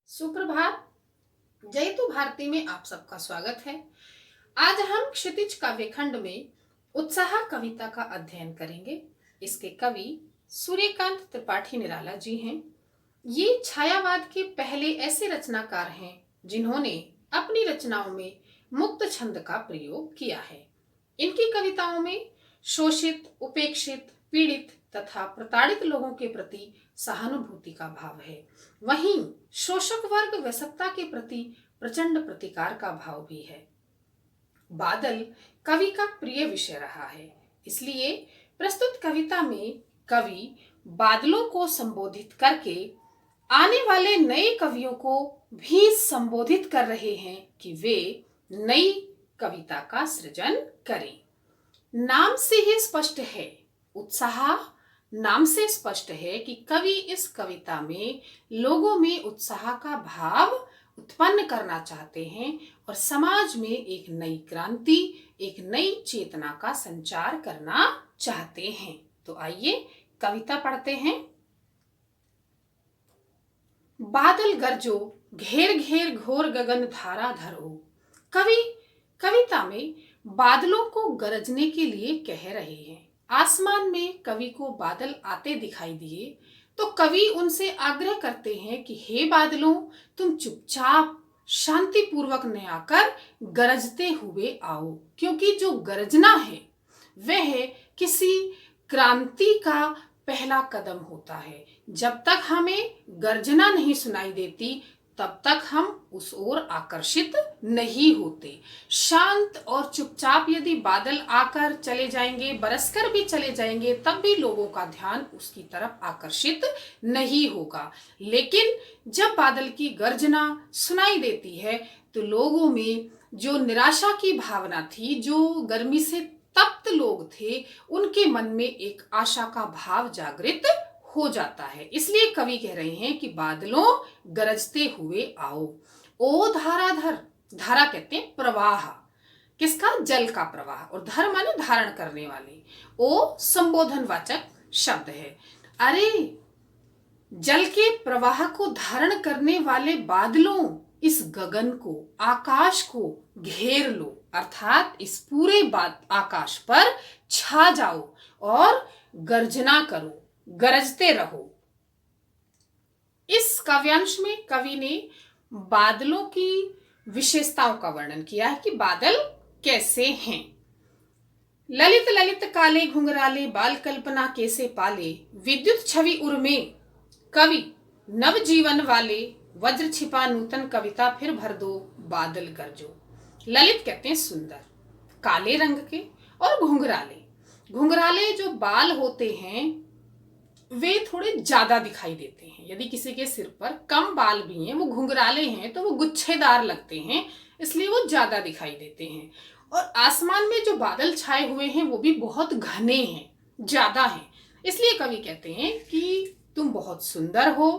सुप्रभात। जयतु भारती में आप सबका स्वागत है। आज हम क्षितिज काव्यखंड में उत्साह कविता का अध्ययन करेंगे। इसके कवि सूर्यकांत त्रिपाठी निराला जी हैं। ये छायावाद के पहले ऐसे रचनाकार हैं जिन्होंने अपनी रचनाओं में मुक्त छंद का प्रयोग किया है। इनकी कविताओं में शोषित, उपेक्षित, पीड़ित तथा प्रताड़ित लोगों के प्रति सहानुभूति का भाव है। वहीं शोषक वर्ग व सत्ता के प्रति प्रचंड प्रतिकार का भाव भी है। बादल कवि का प्रिय विषय रहा है, इसलिए प्रस्तुत कविता में कवि बादलों को संबोधित करके आने वाले नए कवियों को भी संबोधित कर रहे हैं कि वे नई कविता का सृजन करें। नाम से ही स्पष्ट है, उत्साह नाम से स्पष्ट है कि कवि इस कविता में लोगों में उत्साह का भाव उत्पन्न करना चाहते हैं और समाज में एक नई क्रांति, एक नई चेतना का संचार करना चाहते हैं। तो आइए कविता पढ़ते हैं। बादल गरजो, घेर घेर घोर गगन धारा धरो। कवि कविता में बादलों को गरजने के लिए कह रहे हैं। आसमान में कवि को बादल आते दिखाई दिए तो कवि उनसे आग्रह करते हैं कि हे बादलों, तुम चुपचाप शांतिपूर्वक न आकर गरजते हुए आओ, क्योंकि जो गरजना है वह किसी क्रांति का पहला कदम होता है। जब तक हमें गर्जना नहीं सुनाई देती तब तक हम उस ओर आकर्षित नहीं होते। शांत और चुपचाप यदि बादल आकर चले जाएंगे, बरसकर भी चले जाएंगे, तब भी लोगों का ध्यान उसकी तरफ आकर्षित नहीं होगा। लेकिन जब बादल की गर्जना सुनाई देती है तो लोगों में जो निराशा की भावना थी, जो गर्मी से तप्त लोग थे, उनके मन में एक आशा का भाव जागृत हो जाता है। इसलिए कवि कह रहे हैं कि बादलों गरजते हुए आओ। ओ धाराधर, धारा कहते हैं प्रवाह, किसका? जल का प्रवाह, और धर माने धारण करने वाले। ओ संबोधनवाचक शब्द है। अरे जल के प्रवाह को धारण करने वाले बादलों, इस गगन को, आकाश को घेर लो, अर्थात इस पूरे आकाश पर छा जाओ और गर्जना करो, गरजते रहो। इस काव्यांश में कवि ने बादलों की विशेषताओं का वर्णन किया है कि बादल कैसे हैं। ललित ललित काले घुंघराले बाल कल्पना कैसे पाले, विद्युत छवि उर में कवि नव जीवन वाले, वज्र छिपा नूतन कविता फिर भर दो, बादल गरजो। ललित कहते हैं सुंदर, काले रंग के, और घुंघराले, घुंघराले जो बाल होते हैं वे थोड़े ज्यादा दिखाई देते हैं। यदि किसी के सिर पर कम बाल भी हैं, वो घुंघराले हैं, तो वो गुच्छेदार लगते हैं, इसलिए वो ज्यादा दिखाई देते हैं। और आसमान में जो बादल छाए हुए हैं वो भी बहुत घने हैं, ज्यादा हैं। इसलिए कवि कहते हैं कि तुम बहुत सुंदर हो,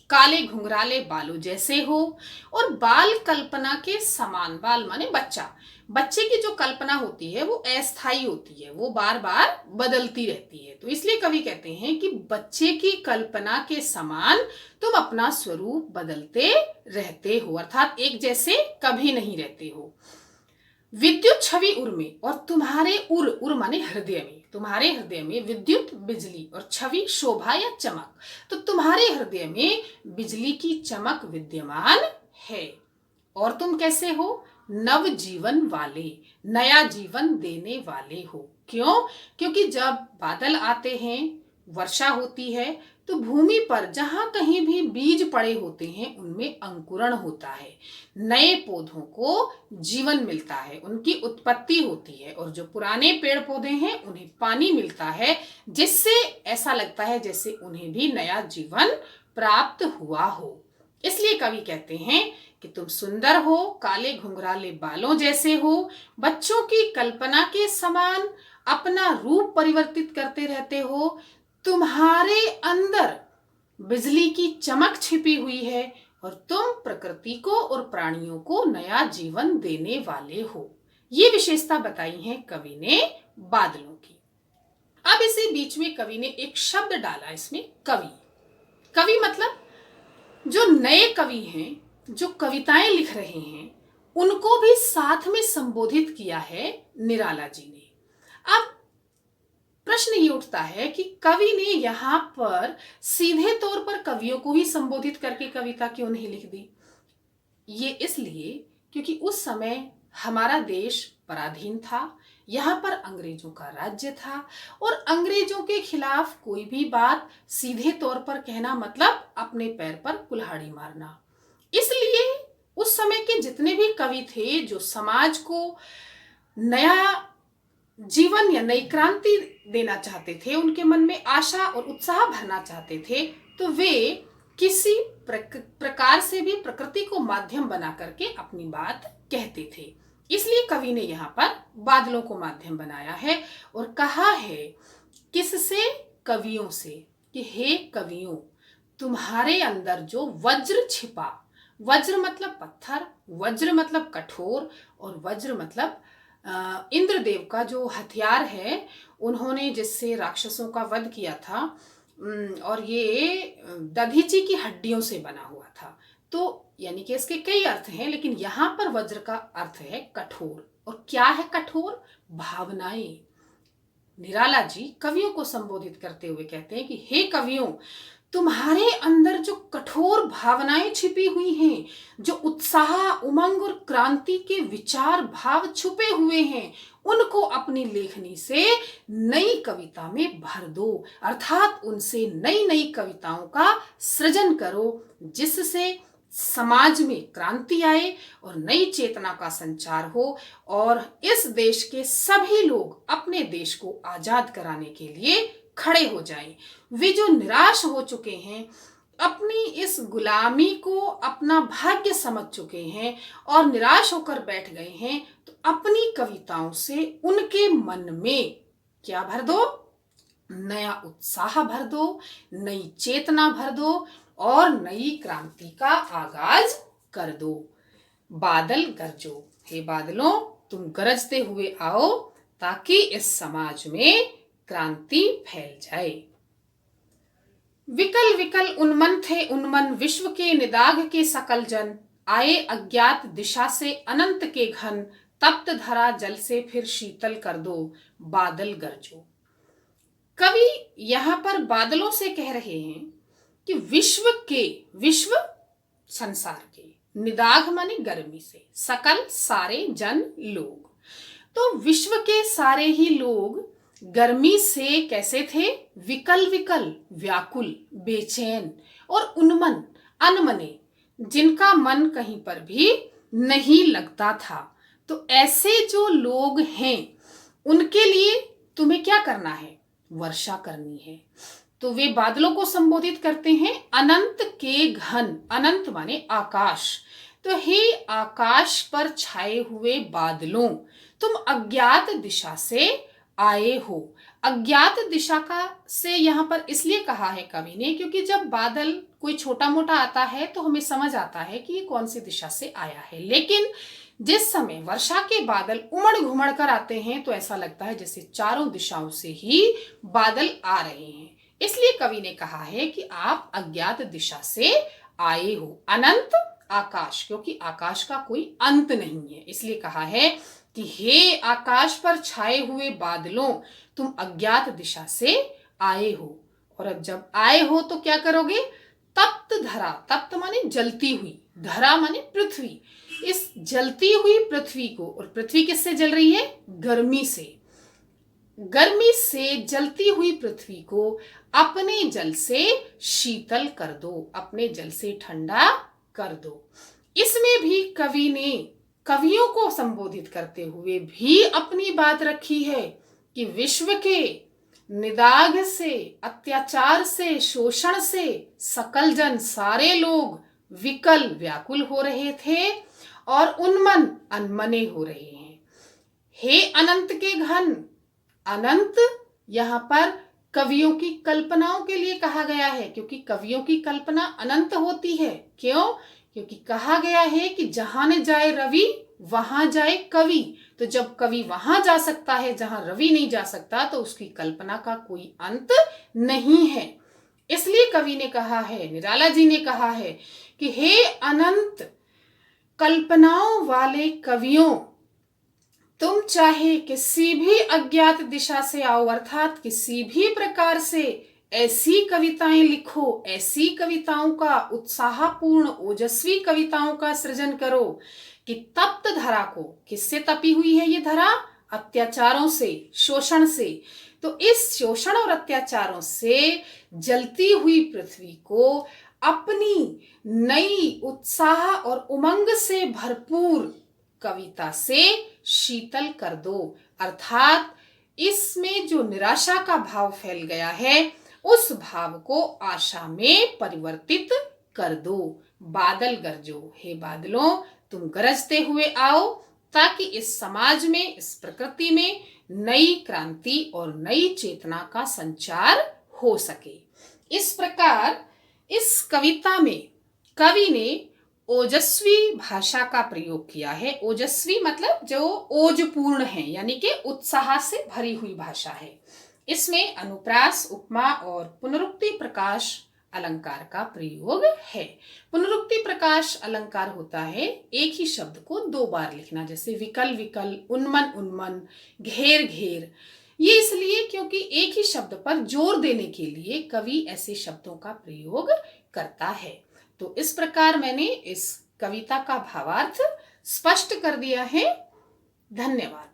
काले घुंघराले बालों जैसे हो, और बाल कल्पना के समान। बाल माने बच्चा, बच्चे की जो कल्पना होती है वो अस्थायी होती है, वो बार बार बदलती रहती है। तो इसलिए कवि कहते हैं कि बच्चे की कल्पना के समान तुम अपना स्वरूप बदलते रहते हो, अर्थात एक जैसे कभी नहीं रहते हो। विद्युत छवि उर में, और तुम्हारे उर माने हृदय में, तुम्हारे हृदय में विद्युत बिजली और छवि शोभा या चमक, तो तुम्हारे हृदय में बिजली की चमक विद्यमान है। और तुम कैसे हो? नव जीवन वाले, नया जीवन देने वाले हो। क्यों? क्योंकि जब बादल आते हैं, वर्षा होती है, तो भूमि पर जहां कहीं भी बीज पड़े होते हैं उनमें अंकुरण होता है, नए पौधों को जीवन मिलता है, उनकी उत्पत्ति होती है, और जो पुराने पेड़ पौधे हैं उन्हें पानी मिलता है, जिससे ऐसा लगता है जैसे उन्हें भी नया जीवन प्राप्त हुआ हो। इसलिए कवि कहते हैं कि तुम सुंदर हो, काले घुंघराले बालों जैसे हो, बच्चों की कल्पना के समान अपना रूप परिवर्तित करते रहते हो, तुम्हारे अंदर बिजली की चमक छिपी हुई है, और तुम प्रकृति को और प्राणियों को नया जीवन देने वाले हो। ये विशेषता बताई है कवि ने बादलों की। अब इसी बीच में कवि ने एक शब्द डाला, इसमें कवि, कवि मतलब जो नए कवि हैं, जो कविताएं लिख रहे हैं, उनको भी साथ में संबोधित किया है निराला जी ने। अब प्रश्न ये उठता है कि कवि ने यहाँ पर सीधे तौर पर कवियों को ही संबोधित करके कविता क्यों नहीं लिख दी? ये इसलिए क्योंकि उस समय हमारा देश पराधीन था, यहाँ पर अंग्रेजों का राज्य था, और अंग्रेजों के खिलाफ कोई भी बात सीधे तौर पर कहना मतलब अपने पैर पर कुल्हाड़ी मारना। इसलिए उस समय के जितने भी कवि थे जो समाज को नया जीवन या नई क्रांति देना चाहते थे, उनके मन में आशा और उत्साह भरना चाहते थे, तो वे किसी प्रकार से भी प्रकृति को माध्यम बना करके अपनी बात कहते थे। इसलिए कवि ने यहाँ पर बादलों को माध्यम बनाया है और कहा है किससे? कवियों से, कि हे कवियों, तुम्हारे अंदर जो वज्र छिपा, वज्र मतलब पत्थर, वज्र मतलब कठोर, और वज्र मतलब इंद्रदेव का जो हथियार है, उन्होंने जिससे राक्षसों का वध किया था, और ये दधीची की हड्डियों से बना हुआ था। तो यानी कि इसके कई अर्थ हैं, लेकिन यहाँ पर वज्र का अर्थ है कठोर। और क्या है कठोर? भावनाएं। निराला जी कवियों को संबोधित करते हुए कहते हैं कि हे कवियों, तुम्हारे अंदर जो कठोर भावनाएं छिपी हुई हैं, जो उत्साह, उमंग और क्रांति के विचार भाव छुपे हुए हैं, उनको अपनी लेखनी से नई कविता में भर दो, अर्थात उनसे नई नई कविताओं का सृजन करो, जिससे समाज में क्रांति आए और नई चेतना का संचार हो और इस देश के सभी लोग अपने देश को आजाद कराने के लिए खड़े हो जाएं। वे जो निराश हो चुके हैं, अपनी इस गुलामी को अपना भाग्य समझ चुके हैं और निराश होकर बैठ गए हैं, तो अपनी कविताओं से उनके मन में क्या भर दो? नया उत्साह भर दो, नई चेतना भर दो और नई क्रांति का आगाज कर दो। बादल गरजो, हे बादलों, तुम गरजते हुए आओ ताकि इस समाज में क्रांति फैल जाए। विकल विकल उन्मन थे उन्मन विश्व के निदाघ के सकल जन, आए अज्ञात दिशा से अनंत के घन, तप्त धरा जल से फिर शीतल कर दो, बादल गरजो। कवि यहाँ पर बादलों से कह रहे हैं कि विश्व संसार के, निदाघ माने गर्मी से, सकल सारे जन लोग, तो विश्व के सारे ही लोग गर्मी से कैसे थे? विकल विकल, व्याकुल, बेचैन और उन्मन, अनमने, जिनका मन कहीं पर भी नहीं लगता था। तो ऐसे जो लोग हैं उनके लिए तुम्हें क्या करना है? वर्षा करनी है। तो वे बादलों को संबोधित करते हैं अनंत के घन, अनंत माने आकाश। तो हे आकाश पर छाए हुए बादलों, तुम अज्ञात दिशा से आए हो। अज्ञात दिशा का से यहाँ पर इसलिए कहा है कवि ने क्योंकि जब बादल कोई छोटा मोटा आता है तो हमें समझ आता है कि ये कौन सी दिशा से आया है, लेकिन जिस समय वर्षा के बादल उमड़ घुमड़ कर आते हैं तो ऐसा लगता है जैसे चारों दिशाओं से ही बादल आ रहे हैं। इसलिए कवि ने कहा है कि आप अज्ञात दिशा से आए हो। अनंत आकाश, क्योंकि आकाश का कोई अंत नहीं है, इसलिए कहा है कि हे आकाश पर छाए हुए बादलों, तुम अज्ञात दिशा से आए हो। और अब जब आए हो तो क्या करोगे? तप्त धरा, तप्त माने जलती हुई, धरा माने पृथ्वी, इस जलती हुई पृथ्वी को, और पृथ्वी किससे जल रही है? गर्मी से। गर्मी से जलती हुई पृथ्वी को अपने जल से शीतल कर दो, अपने जल से ठंडा कर दो। इसमें भी कवि ने कवियों को संबोधित करते हुए भी अपनी बात रखी है कि विश्व के निदाघ से, अत्याचार से, शोषण से सकल जन, सारे लोग विकल, व्याकुल हो रहे थे और उन्मन, अनमने हो रहे हैं। हे अनंत के घन, अनंत यहाँ पर कवियों की कल्पनाओं के लिए कहा गया है, क्योंकि कवियों की कल्पना अनंत होती है। क्यों? क्योंकि कहा गया है कि जहां न जाए रवि वहां जाए कवि। तो जब कवि वहां जा सकता है जहां रवि नहीं जा सकता, तो उसकी कल्पना का कोई अंत नहीं है। इसलिए कवि ने कहा है, निराला जी ने कहा है कि हे अनंत कल्पनाओं वाले कवियों, तुम चाहे किसी भी अज्ञात दिशा से आओ, अर्थात किसी भी प्रकार से ऐसी कविताएं लिखो, ऐसी कविताओं का उत्साहपूर्ण ओजस्वी कविताओं का सृजन करो कि तप्त धरा को, किससे तपी हुई है ये धरा? अत्याचारों से, शोषण से। तो इस शोषण और अत्याचारों से जलती हुई पृथ्वी को अपनी नई उत्साह और उमंग से भरपूर कविता से शीतल कर दो। अर्थात इसमें जो निराशा का भाव फैल गया है, उस भाव को आशा में परिवर्तित कर दो। बादल गरजो, हे बादलों तुम गरजते हुए आओ, ताकि इस समाज में, इस प्रकृति में नई क्रांति और नई चेतना का संचार हो सके। इस प्रकार इस कविता में कवि ने ओजस्वी भाषा का प्रयोग किया है। ओजस्वी मतलब जो ओजपूर्ण है, यानी कि उत्साह से भरी हुई भाषा है। इसमें अनुप्रास, उपमा और पुनरुक्ति प्रकाश अलंकार का प्रयोग है। पुनरुक्ति प्रकाश अलंकार होता है एक ही शब्द को दो बार लिखना, जैसे विकल विकल, उन्मन उन्मन, घेर घेर। ये इसलिए क्योंकि एक ही शब्द पर जोर देने के लिए कवि ऐसे शब्दों का प्रयोग करता है। तो इस प्रकार मैंने इस कविता का भावार्थ स्पष्ट कर दिया है। धन्यवाद।